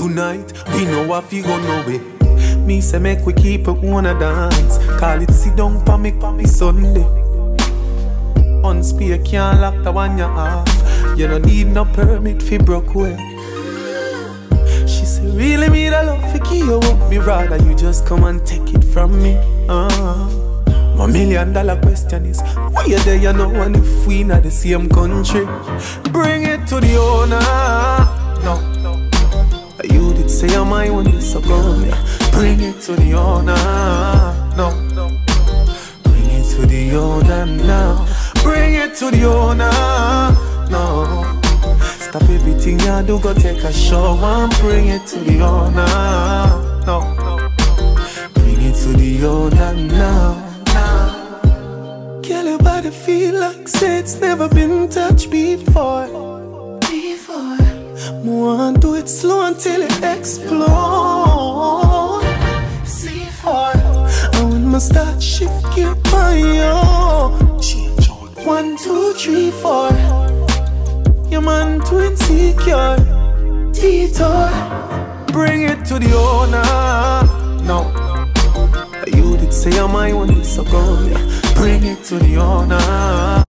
Tonight, we know what you gon' know it. Me say make we keep it wanna dance. Call it sit down pa me Sunday. Unspare can't lock the one you off. You don't need no permit fi broke way. She say really me the love fi keep you up. Me rather you just come and take it from me. My $1 million question is, why you there you know and if we not the same country? Bring it to the owner. No, you did say I'm my one, so come here. Bring it to the owner. No, bring it to the owner now. Bring it to the owner. No, stop everything you do, go take a shower and bring it to the owner. No, bring it to the owner now. Girl, your body feel like say it's never been touched before. More do it slow until it explode. C4. And when my start shift gear by you, 1, 2, 3, 4. Your man too insecure. Detour. Bring it to the owner. No, you did say I'm my one, so go. Bring it to the owner.